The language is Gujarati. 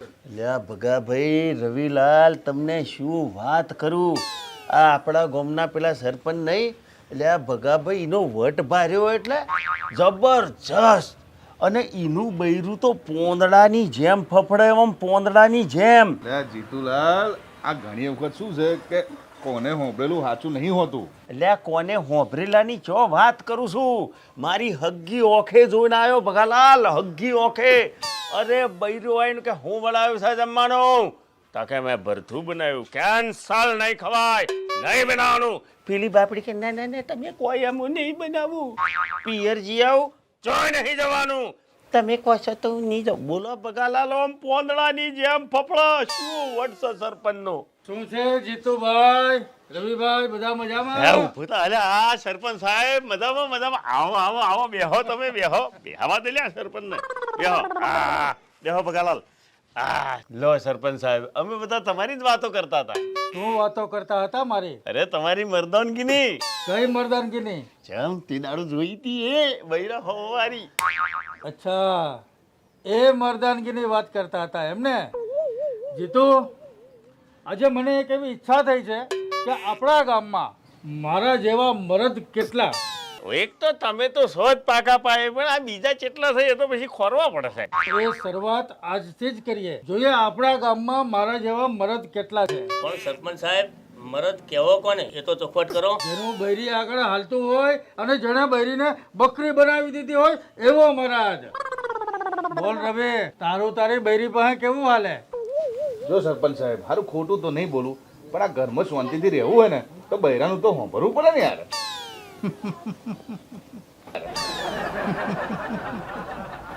અલ્યા ભગાભાઈ રવિલાલ તમને શું વાત કરું આ આપણા ગામના પેલા સરપંચ નહીં એટલે આ ભગાભાઈ એનો વટ ભાર્યો એટલે જબરજસ્ત અને એનું બૈરું તો પોંદડાની જેમ ફફડે એમ પોંદડાની જેમ. જીતુલાલ આ ઘણી વખત શું છે કે કોને હોંભળેલું સાચું નહીં હોતું. એટલે આ કોને હોંભરેલાની ચો વાત કરું છું મારી હગ્ગી ઓખે જોઈને આવ્યો ભગાલાલ હગ્ગી ઓખે. અરે બૈરું આવીને કે હું બનાવ્યું છે જમવાનું તાકે મેં ભરથું બનાવ્યું કેન્સલ નહીં ખવાય નહીં બનાવવાનું. પેલી બાપડી કે ના ના ના તમે કોઈ એમ નહીં બનાવું પિયરજી આવું જોઈ નહીં જવાનું તમે કહો છો તો હું નહીં જાઉં. બોલો ભગાલાલ આમ પોંદડાની જેમ ફફડા શું વટશે સરપંચનો. શું છે જીતુભાઈ રવિભાઈ બધા મજામાં? આ સરપંચ સાહેબ મજામાં મજામાં આવો આવો આવો બેહો તમે બેહો બેહવા દે લ્યા સરપંચ ને બેહો બેહો ભગાલાલ. લો સરપંચ સાહેબ અમે બધા તમારી જ વાતો કરતા હતા. શું વાતો કરતા હતા મારી? અરે તમારી મર્દાનગીની. કઈ મર્દાનગીની? જેમ તે દાડું જોઈ હતી એ બૈરા હોવારી. અચ્છા એ મર્દાનગીની વાત કરતા હતા એમને? જીતુ આજે મને એક એવી ઈચ્છા થઈ છે કે આપણા ગામમાં મારા જેવા મર્દ કેટલા. એક તો તમે તો સોજ પાકા પાય પણ આ બીજા કેટલા થઈ તો પછી ખોરવા પડશે. એ શરૂઆત આજથી જ કરીએ જોઈએ આપણા ગામમાં મારા જેવા મર્દ કેટલા છે. પણ સરપંચ સાહેબ મરદ કેવો કોને એ તો ચોખવટ કરો. જેનું બૈરી આગળ હાલતું હોય અને જેણે બૈરીને બકરી બનાવી દીધી હોય એવો મરદ. બોલ રવિ તારું તારી બૈરી પાસે કેવું હાલે? જો સરપંચ સાહેબ સારું ખોટું તો નહીં બોલું પણ આ ઘરમાં શાંતિથી રહેવું હોય ને તો બૈરાનું તો હોંભરવું પડે ને યાર.